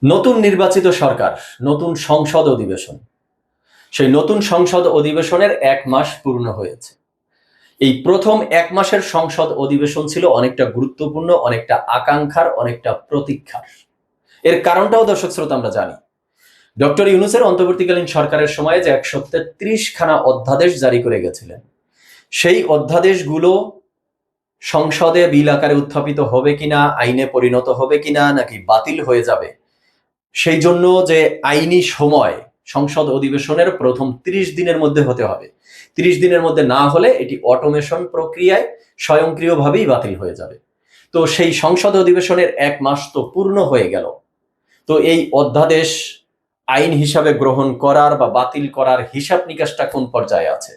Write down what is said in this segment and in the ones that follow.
নতুন নির্বাচিত সরকার, নতুন সংসদ অধিবেশন। সেই নতুন সংসদ অধিবেশনের ১ মাস পূর্ণ হয়েছে। এই প্রথম ১ মাসের সংসদ অধিবেশন ছিল অনেকটা গুরুত্বপূর্ণ, অনেকটা আকাঙ্ক্ষার, অনেকটা প্রতীক্ষার। এর কারণটাও দর্শক শ্রোতা আমরা জানি। ডক্টর ইউনূসের অন্তর্বর্তীকালীন সরকারের সময়ে যে ১৩৩ খানা অধ্যাদেশ জারি করে গেছিলেন, সেই অধ্যাদেশগুলো সংসদে বিল আকারে উত্থাপিত হবে কিনা, আইনে পরিণত হবে কিনা, নাকি বাতিল হয়ে যাবে, সেই জন্য যে আইনি সময় সংসদ অধিবেশনের প্রথম ৩০ দিনের মধ্যে হতে হবে। ৩০ দিনের মধ্যে না হলে এটি অটোমেশন প্রক্রিয়ায় স্বয়ংক্রিয়ভাবেই বাতিল হয়ে যাবে। তো সেই সংসদ অধিবেশনের ১ মাস তো পূর্ণ হয়ে গেল। তো এই অধ্যাদেশ আইন হিসাবে গ্রহণ করার বা বাতিল করার হিসাব নিকাশটা কোন পর্যায়ে আছে,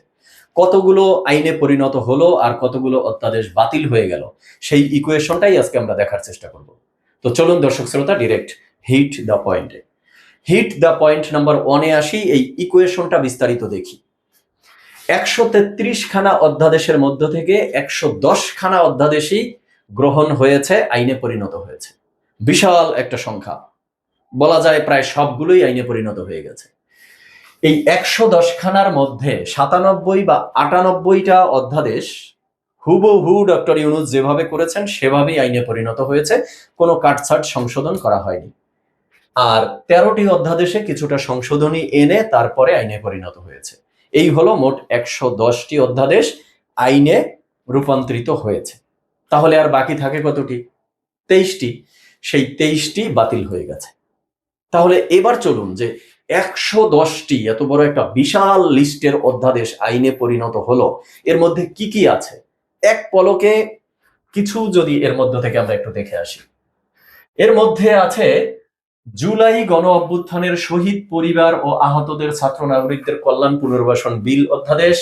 কতগুলো আইনে পরিণত হলো আর কতগুলো অধ্যাদেশ বাতিল হয়ে গেল, সেই ইকুয়েশনটাই আজকে আমরা দেখার চেষ্টা করব। তো চলুন দর্শক শ্রোতা, ডিরেক্ট হিট দ্য পয়েন্টে। হিট দ্য পয়েন্ট নাম্বার 1-এ আসি, এই ইকুয়েশনটা বিস্তারিত দেখি। ১৩৩ খানা অধ্যাদেশের মধ্য থেকে ১১০ খানা অধ্যাদেশই গ্রহণ হয়েছে, আইনে পরিণত হয়েছে। বিশাল একটা সংখ্যা, বলা যায় প্রায় সবগুলোই আইনে পরিণত হয়ে গেছে। এই ১১০ খানার মধ্যে ৯৭ বা ৯৮টা অধ্যাদেশ হুবহু ডক্টর ইউনূস যেভাবে করেছেন সেভাবেই আইনে পরিণত হয়েছে, কোনো কাটছাট সংশোধন করা হয়নি। আর ১৩টি অধ্যাদেশে কিছুটা সংশোধনী এনে তারপরে আইনে পরিণত হয়েছে। এই হলো মোট ১১০টি অধ্যাদেশ আইনে রূপান্তরিত হয়েছে। তাহলে আর বাকি থাকে কতটি? ২৩টি। সেই ২৩টি বাতিল হয়ে গেছে। তাহলে এবার চলুন যে ১১০টি এত বড় একটা বিশাল লিস্টের অধ্যাদেশ আইনে পরিণত হলো, এর মধ্যে কি কি আছে এক পলকে কিছু যদি এর মধ্য থেকে আমরা একটু দেখে আসি। এর মধ্যে আছে জুলাই গণ অভ্যুত্থানের শহীদ পরিবার ও আহতদের ছাত্র নাগরিকদের কল্যাণ পুনর্বাসন বিল অধ্যাদেশ,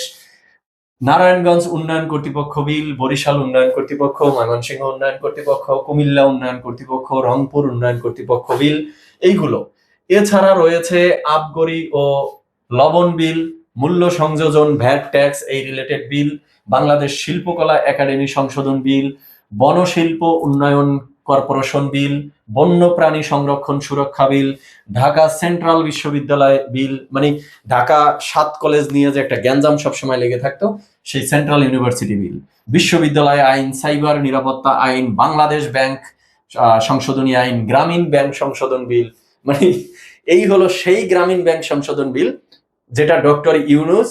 নারায়ণগঞ্জ উন্নয়ন কর্তৃপক্ষ বিল, বরিশাল উন্নয়ন কর্তৃপক্ষ, ময়মনসিংহ উন্নয়ন কর্তৃপক্ষ, কুমিল্লা উন্নয়ন কর্তৃপক্ষ, রংপুর উন্নয়ন কর্তৃপক্ষ বিল, এইগুলো। এছাড়া রয়েছে আবগারি ও লবণ বিল, মূল্য সংযোজন ভ্যাট ট্যাক্স এই রিলেটেড বিল, বাংলাদেশ শিল্পকলা একাডেমি সংশোধন বিল, বনশিল্প উন্নয়ন কর্পোরেশন বিল, বন্যপ্রাণী সংরক্ষণ সুরক্ষা বিল, ঢাকা সেন্ট্রাল বিশ্ববিদ্যালয় বিল, মানে ঢাকা ৭ কলেজ নিয়ে যে একটা গ্যাঞ্জাম সবসময় লেগে থাকতো, সেই সেন্ট্রাল ইউনিভার্সিটি বিল, বিশ্ববিদ্যালয় আইন, সাইবার নিরাপত্তা আইন, বাংলাদেশ ব্যাংক সংশোধনী আইন, গ্রামীণ ব্যাংক সংশোধন বিল। মানে এই হলো সেই গ্রামীণ ব্যাংক সংশোধন বিল যেটা ডক্টর ইউনূস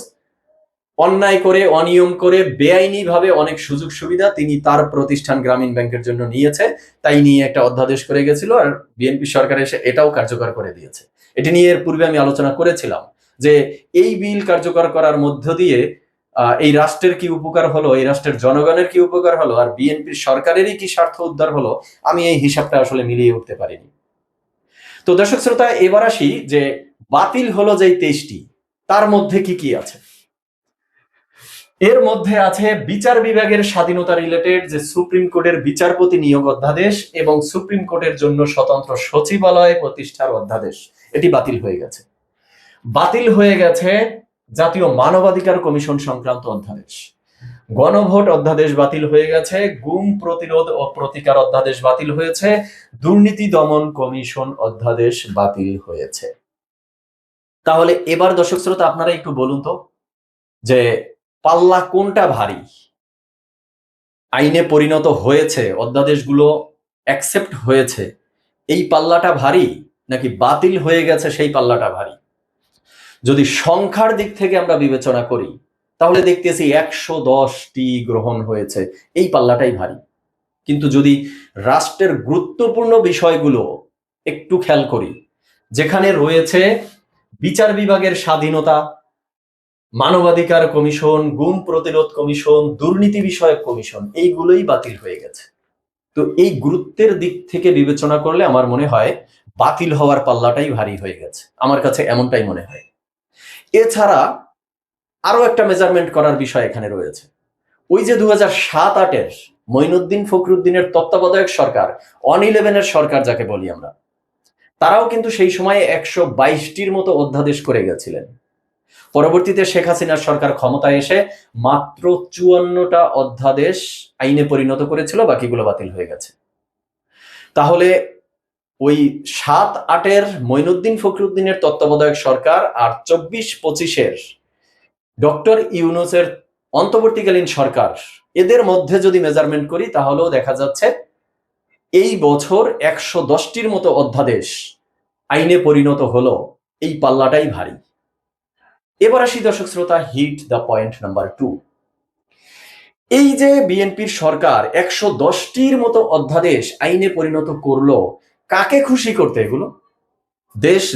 অন্যায় করে, অনিয়ম করে, বেআইনি ভাবে অনেক সুযোগ সুবিধা তিনি তার প্রতিষ্ঠান গ্রামীণ ব্যাংকের জন্য নিয়েছে, তাই নিয়ে একটা অধ্যাদেশ করে গেছিল, আর বিএনপি সরকার এসে এটাও কার্যকর করে দিয়েছে। এটি নিয়ে এর পূর্বে আমি আলোচনা করেছিলাম যে এই বিল কার্যকর করার মধ্য দিয়ে এই রাষ্ট্রের কি উপকার হলো, এই রাষ্ট্রের জনগণের কি উপকার হলো, আর বিএনপির সরকারেরই কি স্বার্থ উদ্ধার হলো, আমি এই হিসাবটা আসলে মিলিয়ে উঠতে পারিনি। তো দর্শক শ্রোতা, এবার আসি যে বাতিল হলো যে ২৩টি, তার মধ্যে কি কি আছে। এর মধ্যে আছে বিচার বিভাগের স্বাধীনতা রিলেটেড যে সুপ্রিম কোর্টের বিচারপতি নিয়োগ অধ্যাদেশ এবং সুপ্রিম কোর্টের জন্য স্বতন্ত্র সচিবালয় প্রতিষ্ঠার অধ্যাদেশ, এটি বাতিল হয়ে গেছে। বাতিল হয়ে গেছে জাতীয় মানবাধিকার কমিশন সংক্রান্ত অধ্যাদেশ, গণভোট অধ্যাদেশ বাতিল হয়ে গেছে, গুম প্রতিরোধ ও প্রতিকার অধ্যাদেশ বাতিল হয়েছে, দুর্নীতি দমন কমিশন অধ্যাদেশ বাতিল হয়েছে। তাহলে এবার দর্শক শ্রোতা আপনারা একটু বলুন তো যে পাল্লা কোনটা ভারী? আইনে পরিণত হয়েছে, অধ্যাদেশগুলো অ্যাকসেপ্ট হয়েছে, এই পাল্লাটা ভারী, নাকি বাতিল হয়ে গেছে সেই পাল্লাটা ভারী? যদি সংখ্যার দিক থেকে আমরা বিবেচনা করি তাহলে দেখতেছি ১১০টি গ্রহণ হয়েছে, এই পাল্লাটাই ভারী। কিন্তু যদি রাষ্ট্রের গুরুত্বপূর্ণ বিষয়গুলো একটু খেয়াল করি, যেখানে রয়েছে বিচার বিভাগের স্বাধীনতা, মানবাধিকার কমিশন, গুম প্রতিরোধ কমিশন, দুর্নীতি বিষয়ক কমিশন, এইগুলোই বাতিল হয়ে গেছে। তো এই গুরুত্বের দিক থেকে বিবেচনা করলে আমার মনে হয় বাতিল হওয়ার পাল্লাটাই ভারী হয়ে গেছে, আমার কাছে এমনটাই মনে হয়। এছাড়া আরো একটা মেজারমেন্ট করার বিষয় এখানে রয়েছে। ওই যে ২০০৭-৮-এর মঈনুদ্দিন ফখরুদ্দিনের তত্ত্বাবধায়ক সরকার, অন ইলেভেনের সরকার যাকে বলি আমরা, তারাও কিন্তু সেই সময়ে ১২২টির মতো অধ্যাদেশ করে গেছিলেন। পরবর্তীতে শেখ হাসিনার সরকার ক্ষমতায় এসে মাত্র ৫৪টা অধ্যাদেশ আইনে পরিণত করেছিল, বাকিগুলো বাতিল হয়ে গেছে। তাহলে ওই ৭-৮-এর মঈনুদ্দিন ফখরুদ্দিনের তত্ত্বাবধায়ক সরকার আর ২৪-২৫-এর ডক্টর ইউনূসের অন্তর্বর্তীকালীন সরকার, এদের মধ্যে যদি মেজারমেন্ট করি তাহলেও দেখা যাচ্ছে এই বছর ১১০টির মতো অধ্যাদেশ আইনে পরিণত হলো। এই পাল্লাটাই ভারী। এবার আসি দর্শক শ্রোতা, হিট দ্য পয়েন্ট নাম্বার 2। এই যে বিএনপির সরকার ১১০টির মতো অধ্যাদেশ আইনে পরিণত করলো, কাকে খুশি করতে? এগুলো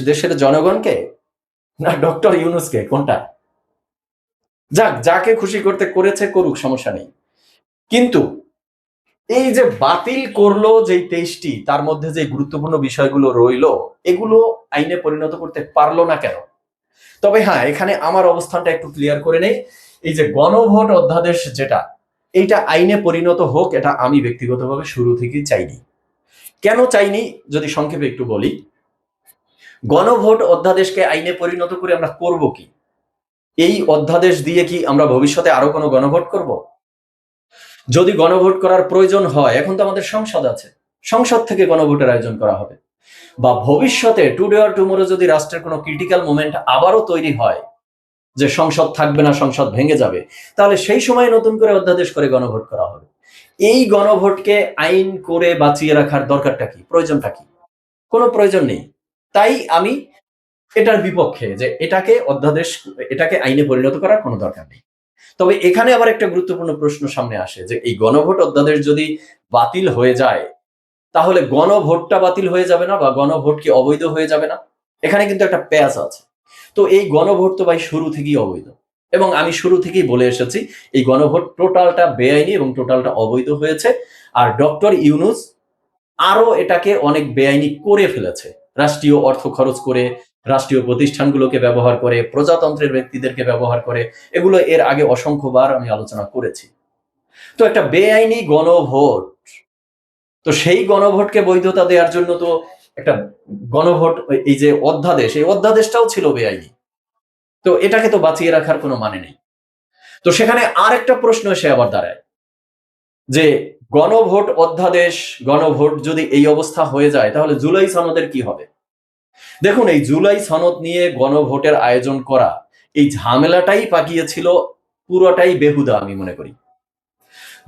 দেশের জনগণকে না ডক্টর ইউনূসকে? কোনটা? যাক, যাকে খুশি করতে করেছে করুক, সমস্যা নেই। কিন্তু এই যে বাতিল করলো যে 23টি, তার মধ্যে যে গুরুত্বপূর্ণ বিষয়গুলো রইলো, এগুলো আইনে পরিণত করতে পারলো না কেন? তবে হ্যাঁ, এখানে আমার অবস্থানটা একটু ক্লিয়ার করে নেই। এই যে গণভোট অধ্যাদেশ যেটা, এইটা আইনে পরিণত হোক, এটা আমি ব্যক্তিগতভাবে শুরু থেকেই চাইনি। কেন চাইনি যদি সংক্ষেপে একটু বলি। গণভোট অধ্যাদেশকে আইনে পরিণত করে আমরা করব কি? এই অধ্যাদেশ দিয়ে কি আমরা ভবিষ্যতে আরো কোনো গণভোট করব? যদি গণভোট করার প্রয়োজন হয়, এখন তো আমাদের সংসদ আছে, সংসদ থেকে গণভোটের আয়োজন করা হবে। বা ভবিষ্যতে টুডে অর টুমোরো যদি রাষ্ট্রের কোনো ক্রিটিক্যাল মোমেন্ট আবারও তৈরি হয়, যে সংসদ থাকবে না, সংসদ ভেঙে যাবে, তাহলে সেই সময় নতুন করে অধ্যাদেশ করে গণভোট করা হবে। এই গণভোটকে আইন করে বাঁচিয়ে রাখার দরকারটা কি, প্রয়োজনটা কি? কোনো প্রয়োজন নেই। তাই আমি এটার বিপক্ষে, যে এটাকে আইনে পরিণত করার কোনো দরকার নেই। তবে এখানে আবার একটা গুরুত্বপূর্ণ প্রশ্ন সামনে আসে, যে এই গণভোট অধ্যাদেশ যদি বাতিল হয়ে যায়, তাহলে গণভোটটা বাতিল হয়ে যাবে না? বা গণভোট কি অবৈধ হয়ে যাবে না? এখানে কিন্তু একটা প্যাচ আছে। তো এই গণভোট তো ভাই শুরু থেকেই অবৈধ, এবং আমি শুরু থেকেই বলে এসেছি এই গণভোট টোটালটা বেআইনি এবং টোটালটা অবৈধ হয়েছে। আর ডক্টর ইউনূস আরো এটাকে অনেক বেআইনি করে ফেলেছে, রাষ্ট্রীয় অর্থ খরচ করে, রাষ্ট্রীয় প্রতিষ্ঠানগুলোকে ব্যবহার করে, প্রজাতন্ত্রের ব্যক্তিদেরকে ব্যবহার করে। এগুলো এর আগে অসংখ্যবার আমি আলোচনা করেছি। তো একটা বেআইনি গণভোট, তো সেই গণভোটকে বৈধতা দেওয়ার জন্য তো একটা গণভোট, এই যে অধ্যাদেশ, এই অধ্যাদেশটাও ছিল বেআইনি। তো এটাকে তো বাঁচিয়ে রাখার কোনো মানে নেই। তো সেখানে আর একটা প্রশ্ন এসে আবার দাঁড়ায়, যে গণভোট অধ্যাদেশ, গণভোট যদি এই অবস্থা হয়ে যায়, তাহলে জুলাই সনদের কি হবে? দেখুন, এই জুলাই সনদ নিয়ে গণভোটের আয়োজন করা, এই ঝামেলাটাই পাকিয়েছিল, পুরোটাই বেহুদা আমি মনে করি।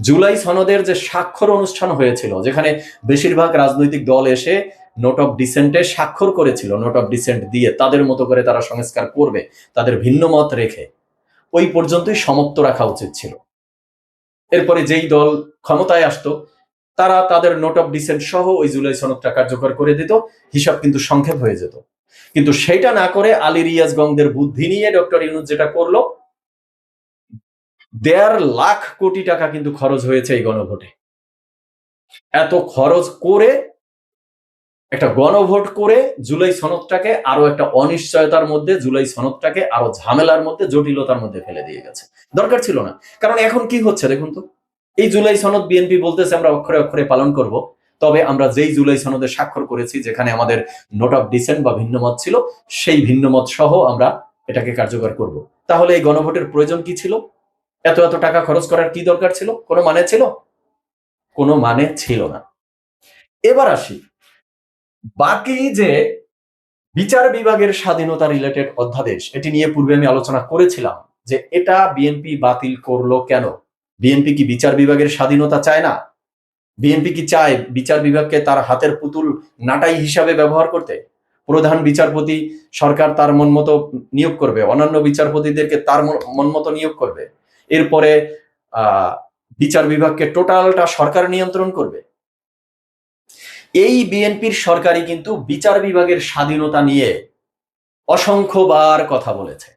জুলাই সনদের যে স্বাক্ষর অনুষ্ঠান হয়েছিল, যেখানে বেশিরভাগ রাজনৈতিক দল এসে নোট অফ ডিসেন্টে স্বাক্ষর করেছিল, নোট অফ ডিসেন্ট দিয়ে তাদের মতো করে তারা সংস্কার করবে, তাদের ভিন্ন মত রেখে, ওই পর্যন্তই সমাপ্ত রাখা উচিত ছিল। এরপরে যেই দল ক্ষমতায় আসতো, তারা তাদের নোট অফ ডিসেন্ট সহ ওই জুলাই সনদটা কার্যকর করে দিত, হিসাব কিন্তু সংক্ষেপ হয়ে যেত। কিন্তু সেটা না করে আলী রিয়াজ গঙ্গদের বুদ্ধি নিয়ে ডক্টর ইউনূস যেটা করলো, ১.৫ লাখ কোটি টাকা কিন্তু খরচ হয়েছে এই গণভোটে। এত খরচ করে একটা গণভোট করে জুলাই সনদটাকে আরো একটা অনিশ্চয়তার মধ্যে, জুলাই সনদটাকে আরো ঝামেলার মধ্যে, জটিলতার মধ্যে ফেলে দিয়ে গেছে। দরকার ছিল না। কারণ এখন কি হচ্ছে দেখুন তো, এই জুলাই সনদ বিএনপি বলতেছে আমরা অক্ষরে অক্ষরে পালন করব, তবে আমরা যেই জুলাই সনদে স্বাক্ষর করেছি, যেখানে আমাদের নোট অফ ডিসেন্ট বা ভিন্নমত ছিল, সেই ভিন্নমত সহ আমরা এটাকে কার্যকর করব। তাহলে এই গণভোটের প্রয়োজন কি ছিল? এত এত টাকা খরচ করার কি দরকার ছিল? কোনো মানে ছিল? কোনো মানে ছিল না। এবার আসি বাকি যে বিচার বিভাগের স্বাধীনতা রিলেটেড অধ্যাদেশ, এটি নিয়ে পূর্বে আমি আলোচনা করেছিলাম, যে এটা বিএনপি বাতিল করলো কেন? বিএনপি কি বিচার বিভাগের স্বাধীনতা চায় না? বিএনপি কি চায় বিচার বিভাগকে তার হাতের পুতুল নাটাই হিসাবে ব্যবহার করতে? প্রধান বিচারপতি সরকার তার মন মতো নিয়োগ করবে, অন্যান্য বিচারপতিদেরকে তার মন মতো নিয়োগ করবে, এরপরে বিচার বিভাগকে টোটালটা সরকার নিয়ন্ত্রণ করবে? এই বিএনপির সরকারই কিন্তু বিচার বিভাগের স্বাধীনতা নিয়ে অসংখ্যবার কথা বলেছে।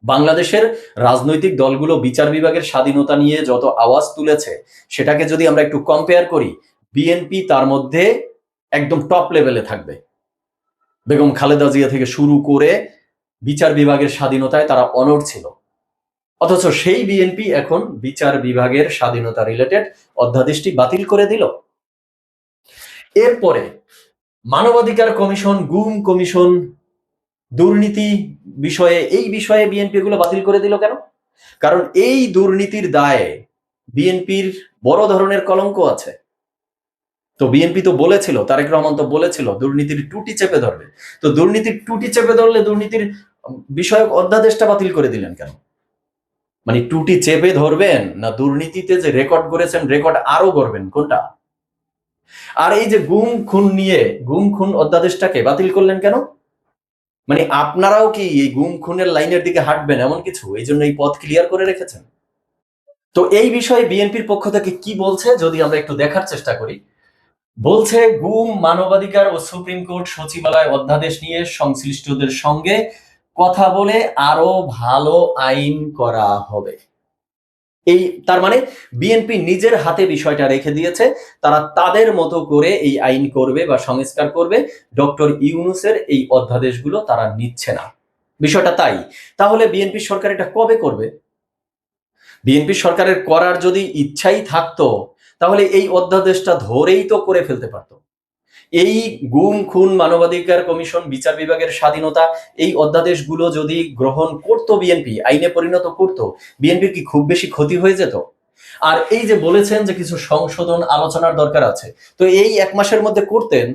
বাংলাদেশের রাজনৈতিক দলগুলো বিচার বিভাগের স্বাধীনতা নিয়ে যত আওয়াজ তুলেছে, সেটাকে যদি আমরা একটু কম্পেয়ার করি, বিএনপি তার মধ্যে একদম টপ লেভেলে থাকবে। বেগম খালেদা জিয়া থেকে শুরু করে বিচার বিভাগের স্বাধীনতায় তারা অনড় ছিল। অথচ সেই বিএনপি এখন বিচার বিভাগের স্বাধীনতা রিলেটেড অধ্যাদেশটি বাতিল করে দিল। এরপরে মানবাধিকার কমিশন, গুম কমিশন, দুর্নীতি বিষয়ে, এই বিষয়ে বিএনপি এগুলো বাতিল করে দিল কেন? কারণ এই দুর্নীতির দায়ে বিএনপির বড় ধরনের কলঙ্ক আছে। তো বিএনপি তো বলেছিল, তারেক রহমান তো বলেছিল দুর্নীতির টুটি চেপে ধরবে। তো দুর্নীতির টুটি চেপে ধরলে দুর্নীতির বিষয়ক অধ্যাদেশটা বাতিল করে দিলেন কেন? মানে টুটি চেপে ধরবেন না দুর্নীতিতে যে রেকর্ড করেছেন রেকর্ড আরো করবেন, কোনটা? আর এই যে গুম খুন নিয়ে গুম খুন অধ্যাদেশটাকে বাতিল করলেন কেন? মানে আপনারাও কি এই গুম খুনের লাইনের দিকে হাঁটবেন এমন কিছু, এই জন্য এই পথ ক্লিয়ার করে রেখেছেন? তো এই বিষয়ে বিএনপির পক্ষ থেকে কি বলছে যদি আমরা একটু দেখার চেষ্টা করি। বলছে গুম, মানবাধিকার ও সুপ্রিম কোর্ট সচিবালয় অধ্যাদেশ নিয়ে সংশ্লিষ্টদের সঙ্গে কথা বলে আরো ভালো আইন করা হবে। এই তার মানে বিএনপি নিজের হাতে বিষয়টা রেখে দিয়েছে, তারা তাদের মতো করে এই আইন করবে বা সংস্কার করবে। ডক্টর ইউনূসের এই অধ্যাদেশগুলো তারা নিচ্ছে না, বিষয়টা তাই। তাহলে বিএনপি সরকার এটা কবে করবে? বিএনপি সরকারের করার যদি ইচ্ছাই থাকতো তাহলে এই অধ্যাদেশটা ধরেই তো করে ফেলতে পারতো। এই গুম খুন, মানবাধিকার কমিশন, বিচার বিভাগের স্বাধীনতা, এই অধ্যাদেশগুলো যদি গ্রহণ করতো বিএনপি, আইনে পরিণত করতো, বিএনপির কি খুব বেশি ক্ষতি হয়ে যেত? আর এই যে বলেছেন যে কিছু সংশোধন আলোচনার দরকার আছে, তো এই 1 মাসের মধ্যে করতেন।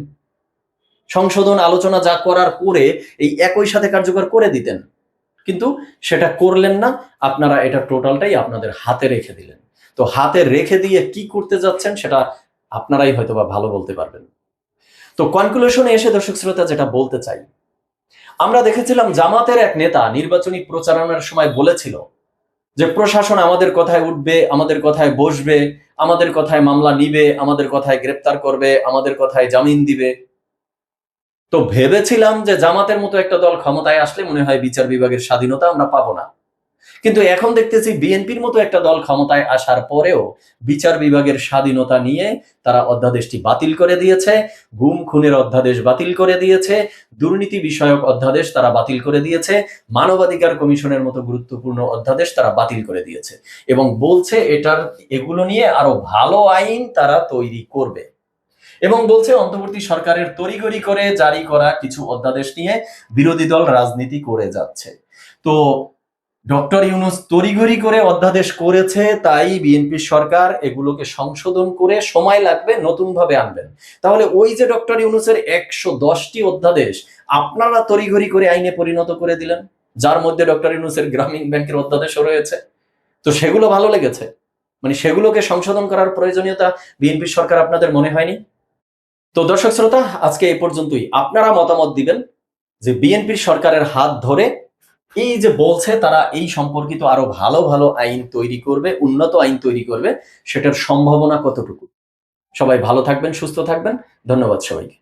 সংশোধন আলোচনা যা করার করে এই একই সাথে কার্যকর করে দিতেন, কিন্তু সেটা করলেন না। আপনারা এটা টোটালটাই আপনাদের হাতে রেখে দিলেন। তো হাতে রেখে দিয়ে কি করতে যাচ্ছেন সেটা আপনারাই হয়তোবা ভালো বলতে পারবেন। তো কনক্লুশনে এসে দর্শক শ্রোতা যেটা বলতে চাই, আমরা দেখেছিলাম জামাতের এক নেতা নির্বাচনী প্রচারণার সময় বলেছিল যে প্রশাসন আমাদের কথায় উঠবে, আমাদের কথায় বসবে, আমাদের কথায় মামলা নিবে, আমাদের কথায় গ্রেপ্তার করবে, আমাদের কথায় জামিন দিবে। তো ভেবেছিলাম যে জামাতের মতো একটা দল ক্ষমতায় আসলে মনে হয় বিচার বিভাগের স্বাধীনতা আমরা পাবো না, কিন্তু এখন দেখতেছি বিএনপির মতো একটা দল ক্ষমতায় আসার পরেও বিচার বিভাগের স্বাধীনতা নিয়ে তারা অধ্যাদেশটি বাতিল করে দিয়েছে। গুম খুনের অধ্যাদেশ বাতিল করে দিয়েছে, দুর্নীতি বিষয়ক অধ্যাদেশ তারা বাতিল করে দিয়েছে, মানবাধিকার কমিশনের মতো গুরুত্বপূর্ণ অধ্যাদেশ তারা বাতিল করে দিয়েছে, এবং বলছে এগুলো নিয়ে আরো ভালো আইন তারা তৈরি করবে। এবং বলছে অন্তর্বর্তী সরকারের তড়িঘড়ি করে জারি করা কিছু অধ্যাদেশ নিয়ে বিরোধী দল রাজনীতি করে যাচ্ছে। তো ডক্টর ইউনূস তড়িঘড়ি করে অধ্যাদেশ করেছে, তাই বিএনপি সরকার এগুলোকে সংশোধন করে সময় লাগবে নতুন ভাবে আনবেন। তাহলে ওই যে ডক্টর ইউনূসের 110টি অধ্যাদেশ আপনারা তড়িঘড়ি করে আইনে পরিণত করে দিলেন, যার মধ্যে ডক্টর ইউনূসের গ্রামীণ ব্যাংকের অধ্যাদেশও রয়েছে। তো সেগুলো ভালো লেগেছে, মানে সেগুলোকে সংশোধন করার প্রয়োজনীয়তা বিএনপি সরকার আপনাদের মনে হয়নি? তো দর্শক শ্রোতা, আজকে এই পর্যন্তই। আপনারা মতামত দিবেন যে বিএনপির সরকারের হাত ধরে এই যে বলছে তারা এই সম্পর্কিত আরো ভালো ভালো আইন তৈরি করবে, উন্নত আইন তৈরি করবে, সেটার সম্ভাবনা কতটুকু? সবাই ভালো থাকবেন, সুস্থ থাকবেন। ধন্যবাদ সবাইকে।